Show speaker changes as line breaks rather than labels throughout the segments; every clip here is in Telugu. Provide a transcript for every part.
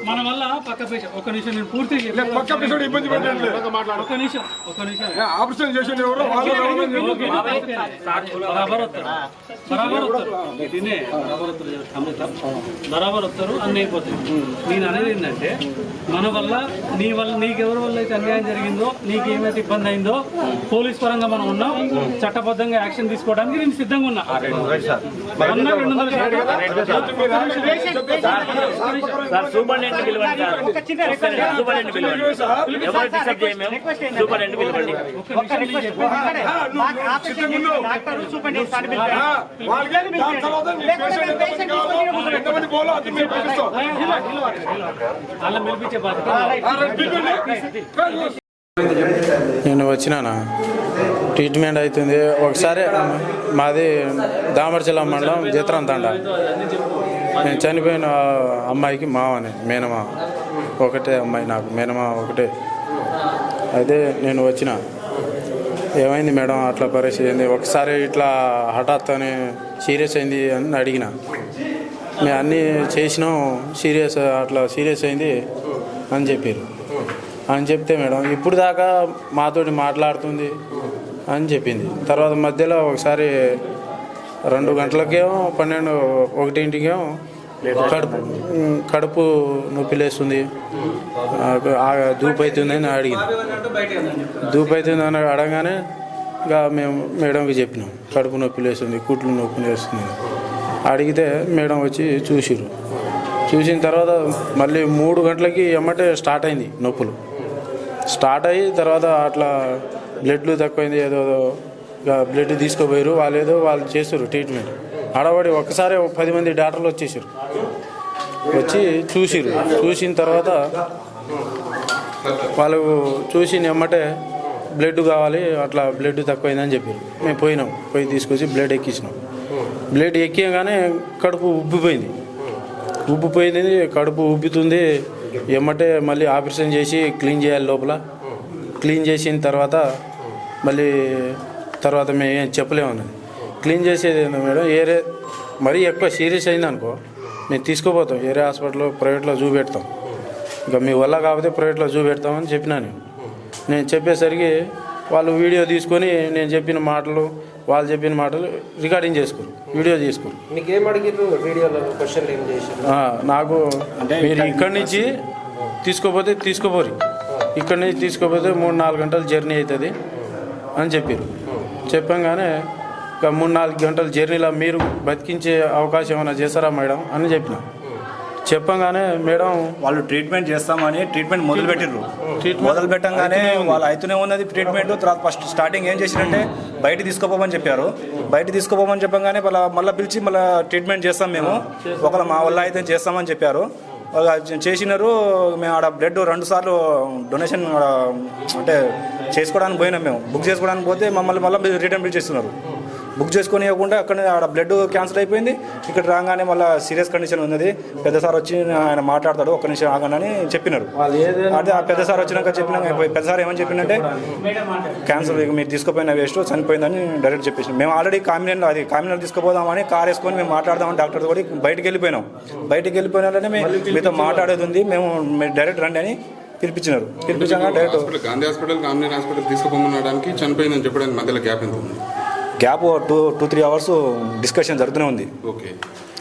మన వల్ల పక్క పేషెంట్ ఒక నిమిషం నేను పూర్తి పక్క పేషెంట్ ఇబ్బంది పెట్టండి ఒక నిమిషం ఆపరేషన్ చేసేది ఎవరు బరాబర్ వస్తారు అన్నీ అయిపోతాయి. నేను అనేది ఏంటంటే మన వల్ల నీకెవరి వల్ల అయితే అన్యాయం జరిగిందో నీకేమైతే ఇబ్బంది అయిందో పోలీస్ పరంగా మనం ఉన్నాం, చట్టబద్ధంగా యాక్షన్ తీసుకోవడానికి నేను సిద్ధంగా ఉన్నా.
నేను వచ్చినానా ట్రీట్మెంట్ అవుతుంది. ఒకసారి మాది దామర్చల మండలం చిత్రం తండ. నేను చనిపోయిన అమ్మాయికి మావని మేనమా ఒకటే అమ్మాయి, నాకు మేనమా ఒకటే. అయితే నేను వచ్చిన ఏమైంది మేడం అట్లా పరిస్థితి అయింది, ఒకసారి ఇట్లా హఠాత్ అని సీరియస్ అయింది అని అడిగిన. మేము అన్నీ చేసినాం, అట్లా సీరియస్ అయింది అని చెప్పారు. అని చెప్తే మేడం ఇప్పుడు దాకా మాతోటి మాట్లాడుతుంది అని చెప్పింది. తర్వాత మధ్యలో ఒకసారి 2 గంటలకేమో 1:00-1:00 కడుపు నొప్పి లేస్తుంది, దూపు అవుతుంది అని అడిగింది. దూపు అవుతుంది అని అడగానే ఇక మేము మేడంకి చెప్పినాం కడుపు నొప్పి లేస్తుంది, కుట్లు నొప్పి లేస్తుంది. అడిగితే మేడం వచ్చి చూసిన తర్వాత మళ్ళీ 3 గంటలకి ఎమ్మటే స్టార్ట్ అయింది నొప్పులు. స్టార్ట్ అయ్యి తర్వాత అట్లా బ్లడ్లు తక్కువైంది, ఏదో బ్లడ్ తీసుకోపోయారు. వాళ్ళు చేస్తారు ట్రీట్మెంట్. ఆడబడి ఒక్కసారి 10 మంది డాక్టర్లు వచ్చేసారు, వచ్చి చూసిన తర్వాత వాళ్ళు చూసి ఎమ్మటే బ్లడ్ కావాలి, అట్లా బ్లడ్ తక్కువైందని చెప్పారు. మేము పోయి తీసుకొచ్చి బ్లడ్ ఎక్కించినాం. బ్లడ్ ఎక్కగానే కడుపు ఉబ్బిపోయింది, కడుపు ఉబ్బుతుంది. ఎమ్మటే మళ్ళీ ఆపరేషన్ చేసి క్లీన్ చేయాలి. లోపల క్లీన్ చేసిన తర్వాత మేము ఏం చెప్పలేమన్నది. క్లీన్ చేసేది ఏంటో మేడం, మరీ ఎక్కువ సీరియస్ అయింది అనుకో మేము తీసుకుపోతాం ఏరే హాస్పిటల్లో, ప్రైవేట్లో చూపెడతాం. ఇంకా మీ వల్ల కాకపోతే ప్రైవేట్లో చూపెడతామని చెప్పినాను. నేను చెప్పేసరికి వాళ్ళు వీడియో తీసుకొని నేను చెప్పిన మాటలు, వాళ్ళు చెప్పిన మాటలు రికార్డింగ్ చేసుకోరు, వీడియో చేసుకోరు. నాకు మీరు ఇక్కడి నుంచి తీసుకోపోతే తీసుకోపోరు, ఇక్కడి నుంచి తీసుకోపోతే 3-4 గంటలు జర్నీ అవుతుంది అని చెప్పారు. చెప్పంగానే ఇక 3-4 గంటల జర్నీలో మీరు బతికించే అవకాశం ఏమైనా చేస్తారా మేడం అని చెప్పంగానే మేడం
వాళ్ళు ట్రీట్మెంట్ చేస్తామని ట్రీట్మెంట్ మొదలు పెట్టంగానే వాళ్ళు అయితేనే ఉన్నది ట్రీట్మెంట్. తర్వాత ఫస్ట్ స్టార్టింగ్ ఏం చేసినంటే బయట తీసుకోపోమని చెప్పారు. చెప్పంగానే మళ్ళీ పిలిచి మళ్ళీ ట్రీట్మెంట్ చేస్తాం మేము, ఒకవేళ మా వల్ల అయితే చేస్తామని చెప్పారు. చేసినారు. మేము ఆడ బ్లడ్ 2 సార్లు డొనేషన్ అంటే చేసుకోవడానికి పోయినాం. మేము బుక్ చేసుకోవడానికి పోతే మమ్మల్ని మళ్ళీ రిటర్న్ బిల్ చేస్తున్నారు. బుక్ చేసుకొని ఇవ్వకుండా అక్కడ ఆడ బ్లడ్ క్యాన్సిల్ అయిపోయింది. ఇక్కడ రాగానే మళ్ళీ సీరియస్ కండిషన్ ఉన్నది, పెద్ద సార్ వచ్చి ఆయన మాట్లాడతాడు, ఒక్క నిమిషం ఆగనని చెప్పినారు. అదే ఆ పెద్ద సార్ వచ్చినాక చెప్పినాక పెద్ద సార్ ఏమని చెప్పిందంటే క్యాన్సిల్ మీరు తీసుకుపోయిన వేస్ట్ చనిపోయిందని డైరెక్ట్ చెప్పేసి మేము ఆల్రెడీ కామినల్ తీసుకుపోదామని కార్ వేసుకొని మేము మాట్లాడదామని డాక్టర్ కూడా బయటికి వెళ్ళిపోయినాం. బయటికి వెళ్ళిపోయినారనే మీతో మాట్లాడేది ఉంది, మేము డైరెక్ట్ రండి అని పిలిపించినారు. పిలిపించాక direct
Gandhi hospital Kamineni hospital తీసుకుపోమనడానికి చనిపోయిందని చెప్పడానికి మధ్యలో గ్యాప్ ఎంత ఉంది?
గ్యాప్ 2-3 అవర్స్ డిస్కషన్ జరుగుతూనే ఉంది.
ఓకే,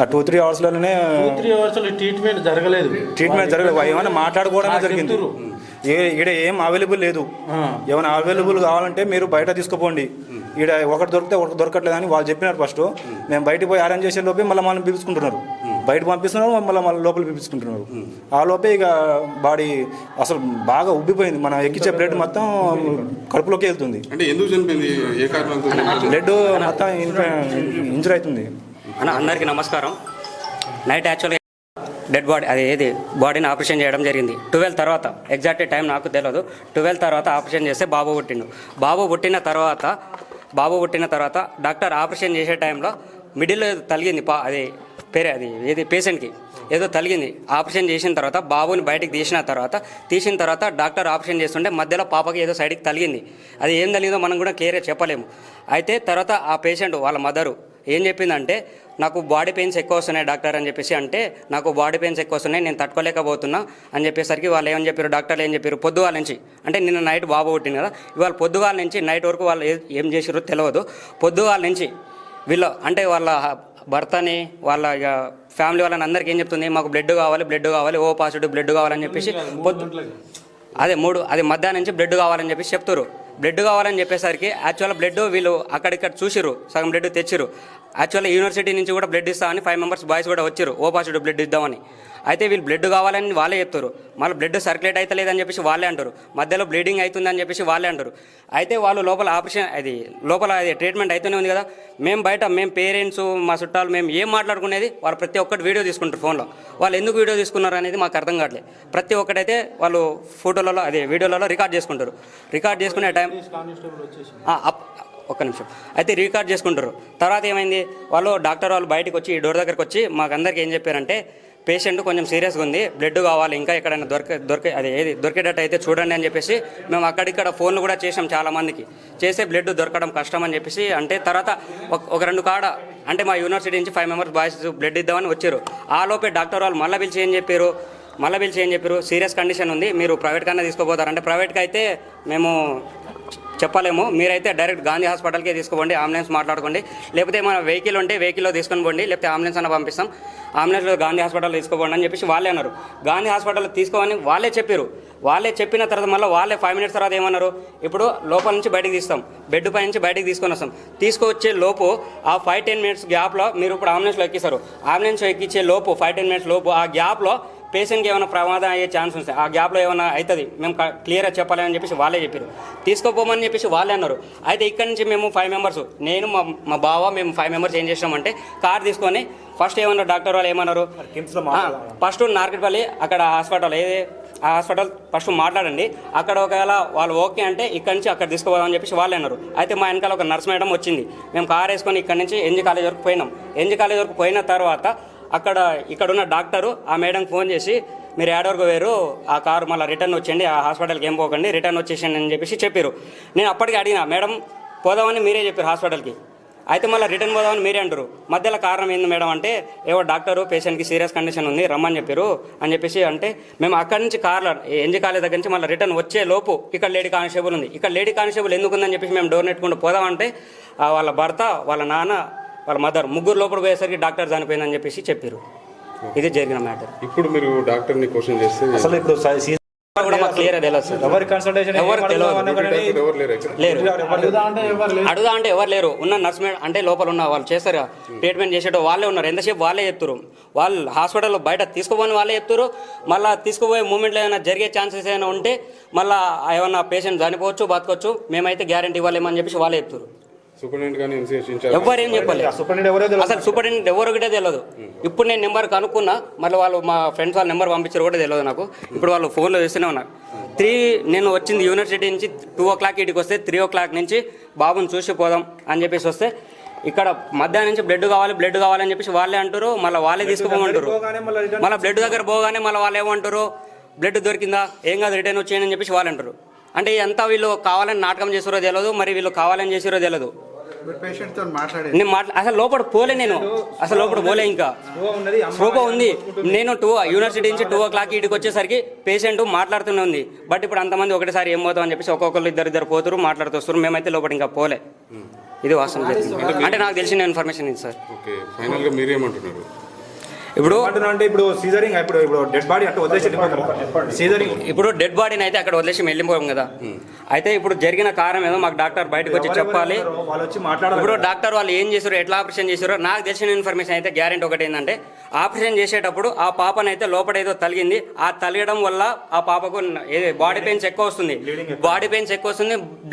ఆ 2-3 అవర్స్లోనే
3 అవర్స్ ట్రీట్మెంట్ జరగలేదు.
ఏమైనా మాట్లాడుకోవడమే జరిగింది. ఈడ ఏం అవైలబుల్ లేదు. ఏమైనా అవైలబుల్ కావాలంటే మీరు బయట తీసుకుపోండి, ఈడ ఒకటి దొరికితే ఒకటి దొరకట్లేదని వాళ్ళు చెప్పినారు. ఫస్ట్ మేము బయటకు పోయి అరేంజ్ చేసే లోపే మళ్ళీ పిలుచుకుంటున్నారు, బయట పంపిస్తున్నారు, మళ్ళీ లోపల పిలుచుకుంటున్నారు. ఆ లోపే ఇక బాడీ అసలు బాగా ఉబ్బిపోయింది, మనం ఎక్కించే బ్లడ్ మొత్తం కడుపులోకి వెళ్తుంది.
అంటే ఎందుకు చనిపోయింది, ఏ కారణంతో?
బ్లడ్ మొత్తం ఇంజర్ అవుతుంది.
అందరికీ నమస్కారం. నైట్ యాక్చువల్గా డెడ్ బాడీ బాడీని ఆపరేషన్ చేయడం జరిగింది. 12 తర్వాత, ఎగ్జాక్ట్ టైం నాకు తెలియదు. 12 తర్వాత ఆపరేషన్ చేస్తే బాబు పుట్టిండు. బాబు పుట్టిన తర్వాత డాక్టర్ ఆపరేషన్ చేసే టైంలో మిడిల్ తలిగింది, పేషెంట్కి ఏదో తలిగింది. ఆపరేషన్ చేసిన తర్వాత బాబుని బయటికి తీసిన తర్వాత డాక్టర్ ఆపరేషన్ చేస్తుంటే మధ్యలో పాపకి ఏదో సైడ్కి తలిగింది. అది ఏం తలిగిందో మనం కూడా క్లియర్గా చెప్పలేము. అయితే తర్వాత ఆ పేషెంట్ వాళ్ళ మదరు ఏం చెప్పిందంటే నాకు బాడీ పెయిన్స్ ఎక్కువ వస్తున్నాయి డాక్టర్ అని చెప్పేసి, అంటే నాకు బాడీ పెయిన్స్ ఎక్కువ వస్తున్నాయి, నేను తట్టుకోలేకపోతున్నా అని చెప్పేసరికి వాళ్ళు ఏమని చెప్పారు, డాక్టర్లు ఏం చెప్పారు, పొద్దుగాల నుంచి అంటే నిన్న నైట్ బాబు పుట్టింది కదా, ఇవాళ పొద్దుగాల నుంచి నైట్ వరకు వాళ్ళు ఏం చేసారో తెలియదు. పొద్దుగాల నుంచి వీళ్ళు అంటే వాళ్ళ భర్తని వాళ్ళ ఫ్యామిలీ వాళ్ళని అందరికీ ఏం చెప్తుంది, మాకు బ్లడ్ కావాలి, ఓ పాజిటివ్ బ్లడ్ కావాలని చెప్పేసి అది మధ్యాహ్నం నుంచి బ్లడ్ కావాలని చెప్పేసి చెప్తారు. బ్లడ్ కావాలని చెప్పేసరికి యాక్చువల్గా బ్లడ్ వీళ్ళు అక్కడిక్కడ చూసిరు, సగం బ్లడ్ తెచ్చిరు. యాక్చువల్గా యూనివర్సిటీ నుంచి కూడా బ్లడ్ ఇస్తామని 5 మెంబర్స్ బాయ్స్ కూడా వచ్చారు, ఓ పాజిటివ్ బ్లడ్ ఇద్దామని. అయితే వీళ్ళు బ్లడ్ కావాలని వాళ్ళే చెప్తారు, మళ్ళీ బ్లడ్ సర్క్యులేట్ అయితే లేదని చెప్పేసి వాళ్ళే అంటారు, మధ్యలో బ్లీడింగ్ అవుతుందని చెప్పేసి వాళ్ళే అంటారు. అయితే వాళ్ళు లోపల ట్రీట్మెంట్ అవుతూనే ఉంది కదా, మేము పేరెంట్స్ మా చుట్టాలు మేము ఏం మాట్లాడుకునేది వాళ్ళు ప్రతి ఒక్కటి వీడియో తీసుకుంటారు ఫోన్లో. వాళ్ళు ఎందుకు వీడియో తీసుకున్నారు అనేది మాకు అర్థం కావట్లేదు. ప్రతి ఒక్కటైతే వాళ్ళు ఫోటోలలో వీడియోలలో రికార్డ్ చేసుకుంటారు. రికార్డ్ చేసుకునే టైం ఒక్క నిమిషం అయితే రికార్డ్ చేసుకుంటారు. తర్వాత ఏమైంది, డాక్టర్ వాళ్ళు బయటకు వచ్చి ఈ డోర్ దగ్గరకు వచ్చి మాకు అందరికీ ఏం చెప్పారంటే పేషెంట్ కొంచెం సీరియస్గా ఉంది, బ్లడ్ కావాలి, ఇంకా ఎక్కడైనా దొరికేటట్టు అయితే చూడండి అని చెప్పేసి మేము అక్కడిక్కడ ఫోన్లు కూడా చేసాం చాలామందికి. చేసే బ్లడ్ దొరకడం కష్టం అని చెప్పేసి అంటే తర్వాత ఒక 2 కాడ అంటే మా యూనివర్సిటీ నుంచి 5 మెంబర్స్ బాయ్స్ బ్లడ్ ఇద్దామని వచ్చారు. ఆ లోపే డాక్టర్ వాళ్ళు మళ్ళీ పిలిచి ఏం చెప్పారు, సీరియస్ కండిషన్ ఉంది, మీరు ప్రైవేట్ కన్నా తీసుకోపోతారంటే ప్రైవేట్కి అయితే మేము చెప్పలేము, మీరైతే డైరెక్ట్ గాంధీ హాస్పిటల్కే తీసుకోండి, అంబులెన్స్ మాట్లాడుకోండి, లేకపోతే మన వెహికల్ ఉంటే వెహికల్లో తీసుకొని పోండి, లేకపోతే అంబులెన్స్ అన్న పంపిస్తాం, అంబులెన్స్లో గాంధీ హాస్పిటల్ తీసుకోపోండి అని చెప్పేసి వాళ్ళే అన్నారు. గాంధీ హాస్పిటల్లో తీసుకోమని వాళ్ళే చెప్పారు. వాళ్ళే చెప్పిన తర్వాత మళ్ళీ వాళ్ళే 5 మినిట్స్ తర్వాత ఏమన్నారు, ఇప్పుడు లోపల నుంచి బయటికి తీస్తాం, బెడ్ పై నుంచి బయటికి తీసుకొని వస్తాం, తీసుకొచ్చే లోపు ఆ 5-10 మినిట్స్ గ్యాప్లో మీరు ఇప్పుడు అంబులెన్స్లో ఎక్కిస్తారు, అంబులెన్స్ ఎక్కించే లోపు 5-10 మినిట్స్ లోపు ఆ గ్యాప్లో పేషెంట్కి ఏమైనా ప్రమాదం అయ్యే ఛాన్స్ ఉంది, ఆ గ్యాప్లో ఏమైనా అవుతుంది, మేము క్లియర్గా చెప్పాలని చెప్పేసి వాళ్ళే చెప్పారు. తీసుకోపోమని చెప్పేసి వాళ్ళే అన్నారు. అయితే ఇక్కడ నుంచి మేము 5 మెంబర్స్, నేను మా బావ, మేము 5 మెంబర్స్ ఏం చేసినామంటే కార్ తీసుకొని ఫస్ట్ ఏమన్నారు డాక్టర్ వాళ్ళు ఏమన్నారు, ఫస్ట్ నార్కెట్పల్లి అక్కడ హాస్పిటల్ ఆ హాస్పిటల్ ఫస్ట్ మాట్లాడండి, అక్కడ ఒకవేళ వాళ్ళు ఓకే అంటే ఇక్కడ నుంచి అక్కడ తీసుకుపోదామని చెప్పేసి వాళ్ళే అన్నారు. అయితే మా వెనకాల ఒక నర్స్ మేడం వచ్చింది, మేము కార్ వేసుకొని ఇక్కడ నుంచి ఎన్జీ కాలేజ్ వరకు పోయినాం. ఎన్జీ కాలేజ్ వరకు పోయిన తర్వాత ఇక్కడున్న డాక్టరు ఆ మేడంకి ఫోన్ చేసి మీరు ఏడవరకు వేరు, ఆ కారు మళ్ళీ రిటర్న్ వచ్చేయండి, ఆ హాస్పిటల్కి ఏం పోకండి, రిటర్న్ వచ్చేసేయండి అని చెప్పేసి చెప్పారు. నేను అప్పటికి అడిగిన మేడం పోదామని మీరే చెప్పారు హాస్పిటల్కి, అయితే మళ్ళీ రిటర్న్ పోదామని మీరే అంటారు, మధ్యలో కారణం ఏంది మేడం అంటే ఏవో డాక్టరు పేషెంట్కి సీరియస్ కండిషన్ ఉంది రమ్మని చెప్పారు అని చెప్పేసి అంటే మేము అక్కడి నుంచి కార్లో ఎన్జీ కాలేజ్ దగ్గర నుంచి మళ్ళీ రిటర్న్ వచ్చే లోపు ఇక్కడ లేడీ కానిస్టేబుల్ ఉంది, ఇక్కడ లేడీ కానిస్టేబుల్ ఎందుకు ఉందని చెప్పేసి మేము డోర్ నెట్టుకుంటూ పోదామంటే వాళ్ళ భర్త, వాళ్ళ నాన్న, వాళ్ళ మదర్ ముగ్గురు లోపల పోయేసరికి డాక్టర్ చనిపోయిందని చెప్పేసి చెప్పారు. ఇది జరిగిన మ్యాటర్.
ఇప్పుడు మీరు డాక్టర్ని క్వశ్చన్ చేస్తే
అసలు ఇప్పుడు
కూడా మాకు క్లియర్ తెలియదు సార్,
ఎవరి కన్సల్టేషన్
అడుగుదా అంటే ఎవరు లేరు. ఉన్న నర్స్ మేడం అంటే లోపల ఉన్న వాళ్ళు చేస్తారు ట్రీట్మెంట్ చేసేటో వాళ్ళే ఉన్నారు, ఎంతసేపు వాళ్ళే చెప్తారు, వాళ్ళు హాస్పిటల్లో బయట తీసుకుపోని వాళ్ళే చెప్తారు. మళ్ళీ తీసుకుపోయే మూమెంట్లో ఏమైనా జరిగే ఛాన్సెస్ ఏమైనా ఉంటే మళ్ళీ ఏమన్నా పేషెంట్ చనిపోవచ్చు, బతకొచ్చు, మేమైతే గ్యారంటీ ఇవ్వలేమని చెప్పేసి వాళ్ళే చెప్తారు. ఎవరేం చెప్పలేదు, అసలు సూపరింటెండెంట్ ఎవరు ఒకటే తెలియదు. ఇప్పుడు నేను నెంబర్ కనుక్కున్నా, మళ్ళీ వాళ్ళు మా ఫ్రెండ్స్ వాళ్ళ నెంబర్ పంపించారు కూడా తెలియదు నాకు. ఇప్పుడు వాళ్ళు ఫోన్లో చేస్తూనే ఉన్నారు. నేను వచ్చింది యూనివర్సిటీ నుంచి 2 o'clock ఇంటికి వస్తే 3 o'clock నుంచి బాబుని చూసి పోదాం అని చెప్పేసి వస్తే ఇక్కడ మధ్యాహ్నం నుంచి బ్లడ్ కావాలని చెప్పేసి వాళ్ళే అంటారు, మళ్ళీ వాళ్ళే తీసుకుపోమంటారు. మళ్ళీ బ్లడ్ దగ్గర పోగానే మళ్ళీ వాళ్ళు ఏమంటారు, బ్లడ్ దొరికిందా ఏం కాదు రిటర్న్ వచ్చేయని అని చెప్పేసి వాళ్ళు అంటారు. అంటే ఇదంతా వీళ్ళు కావాలని నాటకం చేసిరో తెలియదు, మరి వీళ్ళు కావాలని చేసిరో తెలియదు. నేను అసలు లోపల పోలే, నేను అసలు లోపల పోలే. ఇంకా స్లోగా ఉంది. నేను యూనివర్సిటీ నుంచి 2 o'clock ఇంటికి వచ్చేసరికి పేషెంట్ మాట్లాడుతూనే ఉంది. బట్ ఇప్పుడు అంతమంది ఒకటేసారి ఏం పోతాం అని చెప్పేసి ఒక్కొక్కరు ఇద్దరు పోతారు, మాట్లాడుతూ మేమైతే లోపల ఇంకా పోలే. ఇది వాస్తవం అంటే నాకు తెలిసిన ఇన్ఫర్మేషన్ ఇది సార్.
ఫైనల్ గా మీరేమంటున్నారు?
ఇప్పుడు అంటే ఇప్పుడు సీజరింగ్ ఇప్పుడు డెడ్ బాడీ అంటే వదిలేసి సీజరింగ్
ఇప్పుడు డెడ్ బాడీని అయితే అక్కడ వదిలేసి వెళ్ళిపోయాం కదా. అయితే ఇప్పుడు జరిగిన కారణం ఏదో మాకు డాక్టర్ బయటకు వచ్చి చెప్పాలి. ఇప్పుడు డాక్టర్ వాళ్ళు ఏం చేశారు, ఎట్లా ఆపరేషన్ చేశారో నాకు తెలిసిన ఇన్ఫర్మేషన్ అయితే గ్యారెంటీ ఒకటి ఏంటంటే, ఆపరేషన్ చేసేటప్పుడు ఆ పాపనైతే లోపల ఏదో తలిగింది. ఆ తలగడం వల్ల ఆ పాపకు బాడీ పెయిన్స్ ఎక్కువ వస్తుంది,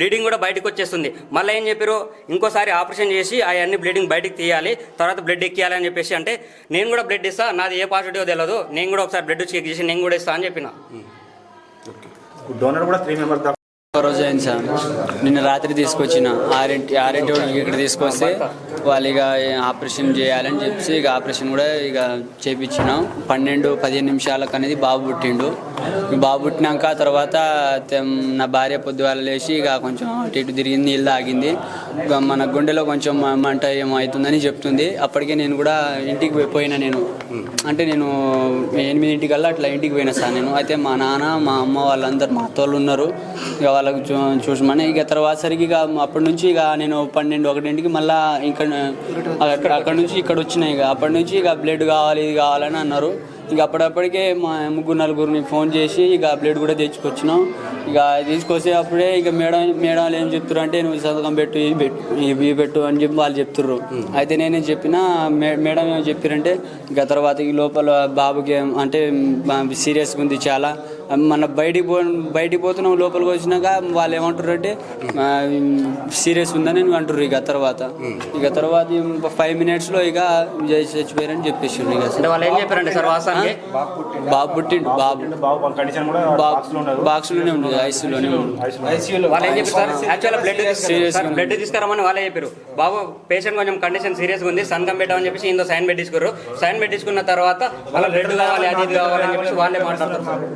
బ్లీడింగ్ కూడా బయటకు వచ్చేస్తుంది. మళ్ళీ ఏం చెప్పారు, ఇంకోసారి ఆపరేషన్ చేసి అవన్నీ బ్లీడింగ్ బయటకు తీయాలి, తర్వాత బ్లడ్ ఎక్కియాలి అని చెప్పేసి. అంటే నేను కూడా బ్లడ్ ఇస్తా, నాది ఏ పాజిటివ్ తెలియదు, నేను కూడా ఒకసారి బ్లడ్ చెక్ చేసి నేను కూడా ఇస్తా అని చెప్పిన.
డోనర్ కూడా 3 members
రోజు అయింది సార్. నిన్న రాత్రి తీసుకొచ్చిన 6 ఇక్కడ తీసుకొస్తే వాళ్ళు ఇక ఆపరేషన్ చేయాలని చెప్పి ఇక ఆపరేషన్ కూడా ఇక చేయించినాం. 12-15 నిమిషాలకు అనేది బాబు పుట్టిండు. బాబు పుట్టినాక తర్వాత నా భార్య పొద్దుగాల లేచి ఇక కొంచెం అటు ఇటు తిరిగింది, నీళ్ళు తాగింది. ఇక మన గుండెలో కొంచెం మంట ఏమో అవుతుందని చెప్తుంది. అప్పటికే నేను కూడా ఇంటికి పోయినా. నేను అంటే నేను 8 అట్లా ఇంటికి పోయినా సార్ నేను. అయితే మా నాన్న మా అమ్మ వాళ్ళందరూ మా అత్తోళ్ళు ఉన్నారు. ఇక వాళ్ళకు చూసమని ఇక తర్వాత సరికి ఇక అప్పటి నుంచి ఇక నేను 12-1 మళ్ళీ ఇక్కడ అక్కడ నుంచి ఇక్కడ వచ్చినాయి. ఇక అప్పటి నుంచి ఇక బ్లడ్ కావాలి ఇది కావాలని అన్నారు. ఇక అప్పటికే మా 3-4 ఫోన్ చేసి ఇక బ్లడ్ కూడా తెచ్చుకొచ్చినాం. ఇక తీసుకొస్తే అప్పుడే ఇక మేడం ఏం చెప్తారు అంటే, నువ్వు సంతకం పెట్టు ఇవి పెట్టు అని చెప్పి వాళ్ళు చెప్తుర్రు. అయితే నేనేం చెప్పినా మేడం ఏమో చెప్పారంటే, ఇక తర్వాత ఈ లోపల బాబుకి అంటే సీరియస్గా ఉంది చాలా, మన బయటికి పోతున్నాం, లోపలికి వచ్చినాక వాళ్ళు ఏమంటారు అంటే సీరియస్ ఉందని అంటారు. ఇక తర్వాత 5 minutes ఇక చచ్చిపోయారని చెప్పేసి
వాళ్ళు ఏం చెప్పారంటే సార్,
బాబు పుట్టిండు, బాక్స్ లోనే ఉంది, ఐసీయూలోనే ఉంది.
వాళ్ళు ఏం చెప్పారు సార్, యాక్చువల్గా బ్లడ్ తీసుకురామని వాళ్ళే చెప్పారు. బాబు పేషెంట్ కొంచెం కండిషన్ సీరియస్గా ఉంది, సంతకం పెట్టామని చెప్పేసి ఇందో సైన్ పెట్టించుకోరు. సైన్ పెట్టించుకున్న తర్వాత వాళ్ళ బ్లడ్ కావాలి అది ఇది కావాలని చెప్పేసి వాళ్ళే మాట్లాడతారు.